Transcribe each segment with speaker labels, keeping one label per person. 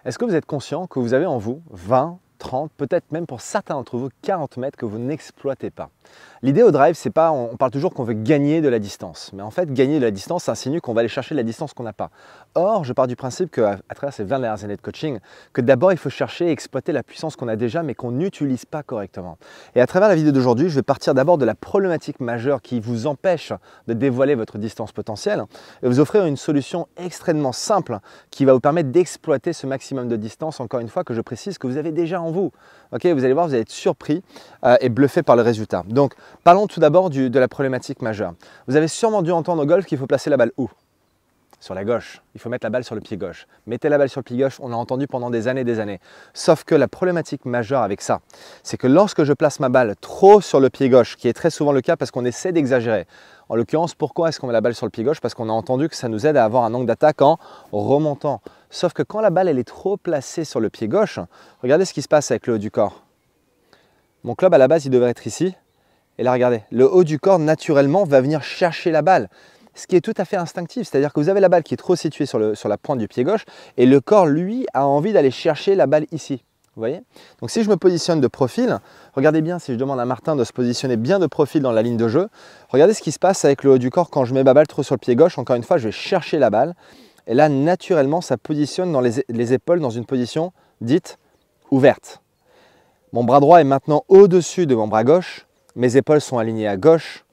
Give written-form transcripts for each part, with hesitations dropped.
Speaker 1: Est-ce que vous êtes conscient que vous avez en vous 20, 30, peut-être même pour certains d'entre vous 40 mètres que vous n'exploitez pas? L'idée au drive, c'est pas, on parle toujours qu'on veut gagner de la distance. Mais en fait, gagner de la distance, ça insinue qu'on va aller chercher de la distance qu'on n'a pas. Or, je pars du principe qu'à travers ces 20 dernières années de coaching, que d'abord, il faut chercher et exploiter la puissance qu'on a déjà, mais qu'on n'utilise pas correctement. Et à travers la vidéo d'aujourd'hui, je vais partir d'abord de la problématique majeure qui vous empêche de dévoiler votre distance potentielle et vous offrir une solution extrêmement simple qui va vous permettre d'exploiter ce maximum de distance, encore une fois, que je précise que vous avez déjà en vous. Ok, vous allez voir, vous allez être surpris et bluffé par le résultat. Donc, parlons tout d'abord de la problématique majeure. Vous avez sûrement dû entendre au golf qu'il faut placer la balle où? Sur la gauche. Il faut mettre la balle sur le pied gauche. Mettez la balle sur le pied gauche, on l'a entendu pendant des années et des années. Sauf que la problématique majeure avec ça, c'est que lorsque je place ma balle trop sur le pied gauche, qui est très souvent le cas parce qu'on essaie d'exagérer. En l'occurrence, pourquoi est-ce qu'on met la balle sur le pied gauche? Parce qu'on a entendu que ça nous aide à avoir un angle d'attaque en remontant. Sauf que quand la balle elle est trop placée sur le pied gauche, regardez ce qui se passe avec le haut du corps. Mon club à la base, il devrait être ici. Et là, regardez, le haut du corps, naturellement, va venir chercher la balle. Ce qui est tout à fait instinctif, c'est-à-dire que vous avez la balle qui est trop située sur la pointe du pied gauche et le corps, lui, a envie d'aller chercher la balle ici. Vous voyez? Donc si je me positionne de profil, regardez bien, si je demande à Martin de se positionner bien de profil dans la ligne de jeu, regardez ce qui se passe avec le haut du corps quand je mets ma balle trop sur le pied gauche. Encore une fois, je vais chercher la balle. Et là, naturellement, ça positionne dans les épaules dans une position dite ouverte. Mon bras droit est maintenant au-dessus de mon bras gauche. Mes épaules sont alignées à gauche.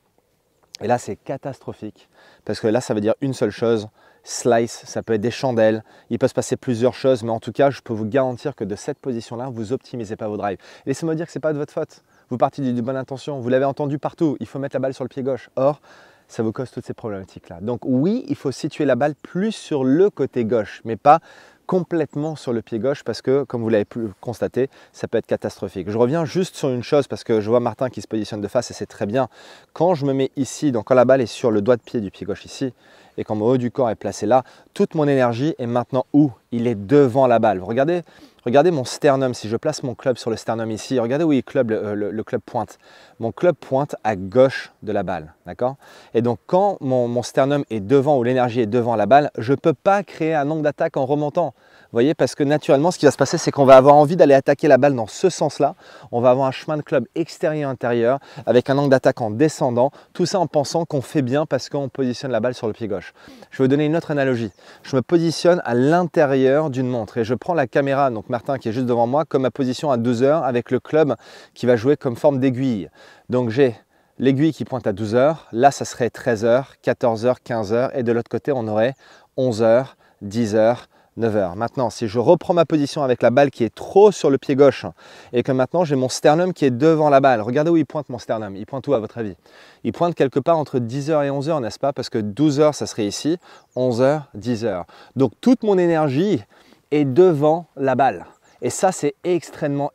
Speaker 1: Et là, c'est catastrophique. Parce que là, ça veut dire une seule chose, slice, ça peut être des chandelles, il peut se passer plusieurs choses, mais en tout cas, je peux vous garantir que de cette position-là, vous n'optimisez pas vos drives. Laissez-moi dire que ce n'est pas de votre faute. Vous partez d'une bonne intention, vous l'avez entendu partout, il faut mettre la balle sur le pied gauche. Or, ça vous cause toutes ces problématiques-là. Donc oui, il faut situer la balle plus sur le côté gauche, mais pas complètement sur le pied gauche parce que, comme vous l'avez pu constater, ça peut être catastrophique. Je reviens juste sur une chose parce que je vois Martin qui se positionne de face et c'est très bien. Quand je me mets ici, donc quand la balle est sur le doigt de pied du pied gauche ici et quand mon haut du corps est placé là, toute mon énergie est maintenant où? Il est devant la balle. Regardez mon sternum, si je place mon club sur le sternum ici, regardez où il club, le club pointe. Mon club pointe à gauche de la balle, d'accord? Et donc quand mon sternum est devant ou l'énergie est devant la balle, je ne peux pas créer un angle d'attaque en remontant. Vous voyez, parce que naturellement, ce qui va se passer, c'est qu'on va avoir envie d'aller attaquer la balle dans ce sens-là. On va avoir un chemin de club extérieur-intérieur avec un angle d'attaque en descendant. Tout ça en pensant qu'on fait bien parce qu'on positionne la balle sur le pied gauche. Je vais vous donner une autre analogie. Je me positionne à l'intérieur d'une montre et je prends la caméra, donc Martin qui est juste devant moi, comme ma position à 12 heures avec le club qui va jouer comme forme d'aiguille. Donc j'ai l'aiguille qui pointe à 12 heures. Là, ça serait 13 heures, 14 heures, 15 heures. Et de l'autre côté, on aurait 11 heures, 10 heures, 9 heures. Maintenant, si je reprends ma position avec la balle qui est trop sur le pied gauche et que maintenant j'ai mon sternum qui est devant la balle, regardez où il pointe mon sternum. Il pointe où à votre avis? Il pointe quelque part entre 10 heures et 11 heures, n'est-ce pas? Parce que 12 heures, ça serait ici, 11 heures, 10 heures. Donc toute mon énergie est devant la balle. Et ça, c'est extrêmement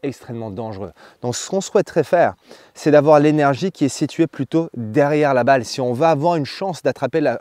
Speaker 1: dangereux. Donc, ce qu'on souhaiterait faire, c'est d'avoir l'énergie qui est située plutôt derrière la balle. Si on va avoir une chance d'attraper la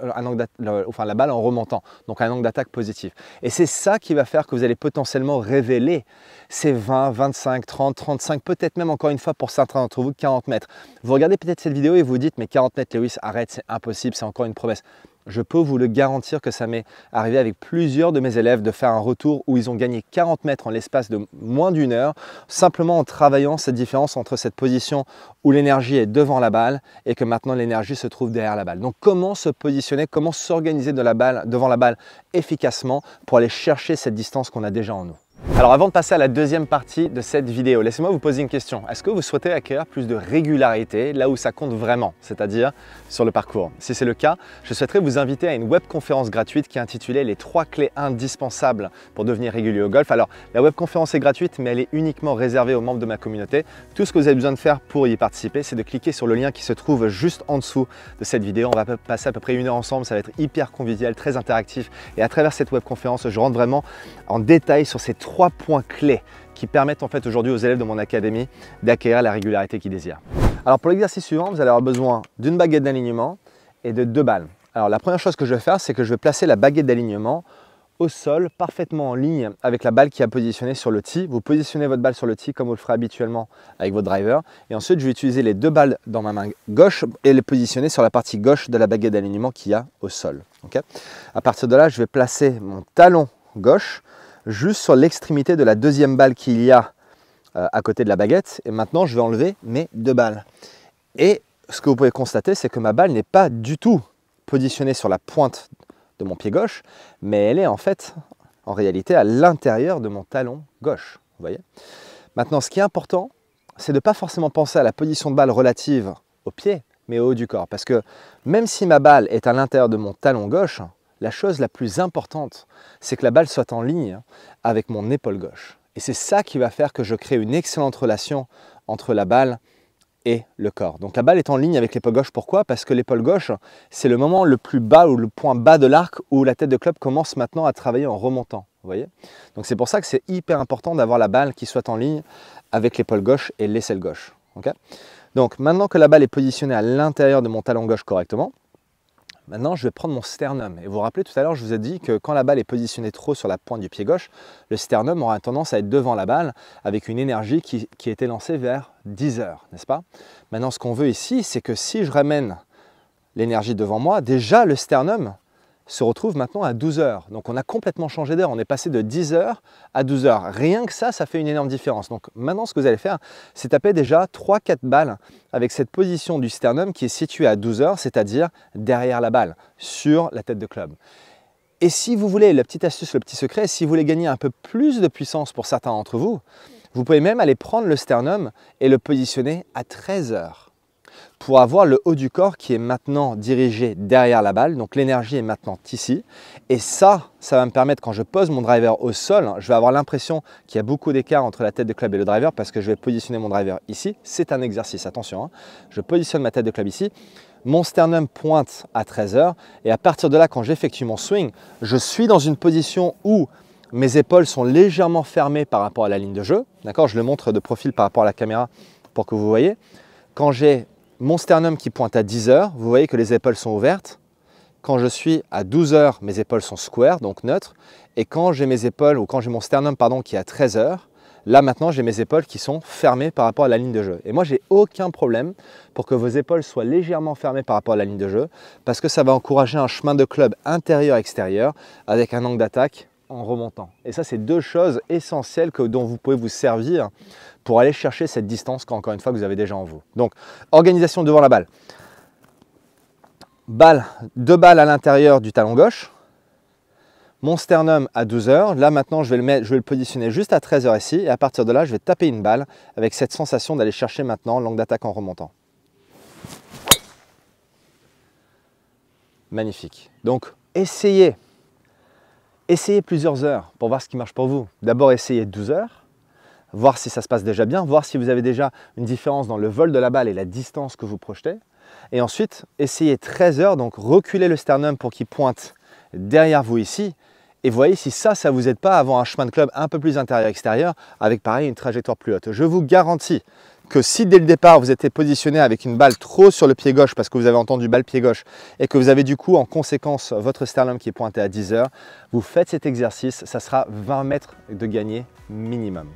Speaker 1: balle en remontant, donc un angle d'attaque positif. Et c'est ça qui va faire que vous allez potentiellement révéler ces 20, 25, 30, 35, peut-être même encore une fois pour certains d'entre vous, 40 mètres. Vous regardez peut-être cette vidéo et vous dites, mais 40 mètres, Lewis, arrête, c'est impossible, c'est encore une promesse. Je peux vous le garantir que ça m'est arrivé avec plusieurs de mes élèves de faire un retour où ils ont gagné 40 mètres en l'espace de moins d'une heure, simplement en travaillant cette différence entre cette position où l'énergie est devant la balle et que maintenant l'énergie se trouve derrière la balle. Donc comment se positionner, comment s'organiser devant la balle efficacement pour aller chercher cette distance qu'on a déjà en nous. Alors avant de passer à la deuxième partie de cette vidéo, laissez-moi vous poser une question. Est-ce que vous souhaitez acquérir plus de régularité là où ça compte vraiment, c'est-à-dire sur le parcours? Si c'est le cas, je souhaiterais vous inviter à une webconférence gratuite qui est intitulée « Les 3 clés indispensables pour devenir régulier au golf ». Alors la webconférence est gratuite, mais elle est uniquement réservée aux membres de ma communauté. Tout ce que vous avez besoin de faire pour y participer, c'est de cliquer sur le lien qui se trouve juste en dessous de cette vidéo. On va passer à peu près 1 heure ensemble, ça va être hyper convivial, très interactif. Et à travers cette webconférence, je rentre vraiment en détail sur ces 3 points clés qui permettent en fait aujourd'hui aux élèves de mon académie d'acquérir la régularité qu'ils désirent. Alors pour l'exercice suivant, vous allez avoir besoin d'une baguette d'alignement et de 2 balles. Alors la première chose que je vais faire, c'est que je vais placer la baguette d'alignement au sol, parfaitement en ligne avec la balle qui est positionnée sur le tee. Vous positionnez votre balle sur le tee comme vous le ferez habituellement avec votre driver. Et ensuite, je vais utiliser les 2 balles dans ma main gauche et les positionner sur la partie gauche de la baguette d'alignement qu'il y a au sol. Okay. À partir de là, je vais placer mon talon gauche juste sur l'extrémité de la deuxième balle qu'il y a à côté de la baguette. Et maintenant, je vais enlever mes 2 balles. Et ce que vous pouvez constater, c'est que ma balle n'est pas du tout positionnée sur la pointe de mon pied gauche, mais elle est en réalité à l'intérieur de mon talon gauche. Vous voyez? Maintenant, ce qui est important, c'est de ne pas forcément penser à la position de balle relative au pied, mais au haut du corps. Parce que même si ma balle est à l'intérieur de mon talon gauche, la chose la plus importante, c'est que la balle soit en ligne avec mon épaule gauche. Et c'est ça qui va faire que je crée une excellente relation entre la balle et le corps. Donc la balle est en ligne avec l'épaule gauche. Pourquoi? Parce que l'épaule gauche, c'est le moment le plus bas ou le point bas de l'arc où la tête de club commence maintenant à travailler en remontant. Vous voyez? Donc c'est pour ça que c'est hyper important d'avoir la balle qui soit en ligne avec l'épaule gauche et l'aisselle gauche. Okay? Donc maintenant que la balle est positionnée à l'intérieur de mon talon gauche correctement, maintenant je vais prendre mon sternum. Et vous vous rappelez tout à l'heure, je vous ai dit que quand la balle est positionnée trop sur la pointe du pied gauche, le sternum aura tendance à être devant la balle avec une énergie qui a été lancée vers 10 heures, n'est-ce pas? Maintenant ce qu'on veut ici, c'est que si je ramène l'énergie devant moi, déjà le sternum se retrouve maintenant à 12 heures. Donc on a complètement changé d'heure, on est passé de 10 heures à 12 heures. Rien que ça fait une énorme différence. Donc maintenant ce que vous allez faire, c'est taper déjà 3-4 balles avec cette position du sternum qui est située à 12 heures, c'est-à-dire derrière la balle, sur la tête de club. Et si vous voulez, la petite astuce, le petit secret, si vous voulez gagner un peu plus de puissance pour certains d'entre vous, vous pouvez même aller prendre le sternum et le positionner à 13 heures. Pour avoir le haut du corps qui est maintenant dirigé derrière la balle. Donc l'énergie est maintenant ici. Et ça va me permettre, quand je pose mon driver au sol, je vais avoir l'impression qu'il y a beaucoup d'écart entre la tête de club et le driver parce que je vais positionner mon driver ici. C'est un exercice, attention. Je positionne ma tête de club ici. Mon sternum pointe à 13 heures. Et à partir de là, quand j'effectue mon swing, je suis dans une position où mes épaules sont légèrement fermées par rapport à la ligne de jeu. D'accord? Je le montre de profil par rapport à la caméra pour que vous voyez. Quand j'ai mon sternum qui pointe à 10 heures, vous voyez que les épaules sont ouvertes. Quand je suis à 12 heures, mes épaules sont square, donc neutres. Et quand j'ai mes épaules, ou quand j'ai mon sternum qui est à 13 heures, là maintenant j'ai mes épaules qui sont fermées par rapport à la ligne de jeu. Et moi j'ai aucun problème pour que vos épaules soient légèrement fermées par rapport à la ligne de jeu, parce que ça va encourager un chemin de club intérieur-extérieur avec un angle d'attaque en remontant. Et ça, c'est 2 choses essentielles dont vous pouvez vous servir pour aller chercher cette distance qu'encore une fois, vous avez déjà en vous. Donc, organisation devant la balle. 2 balles à l'intérieur du talon gauche. Mon sternum à 12 heures. Là, maintenant, je vais le positionner juste à 13 heures ici. Et à partir de là, je vais taper une balle avec cette sensation d'aller chercher maintenant l'angle d'attaque en remontant. Magnifique. Donc, essayez plusieurs heures pour voir ce qui marche pour vous. D'abord, essayez 12 heures, voir si ça se passe déjà bien, voir si vous avez déjà une différence dans le vol de la balle et la distance que vous projetez. Et ensuite, essayez 13 heures, donc reculez le sternum pour qu'il pointe derrière vous ici. Et voyez si ça vous aide pas à avoir un chemin de club un peu plus intérieur-extérieur avec pareil une trajectoire plus haute. Je vous garantis que si dès le départ vous étiez positionné avec une balle trop sur le pied gauche parce que vous avez entendu balle pied gauche et que vous avez du coup en conséquence votre sternum qui est pointé à 10 heures, vous faites cet exercice, ça sera 20 mètres de gagné minimum.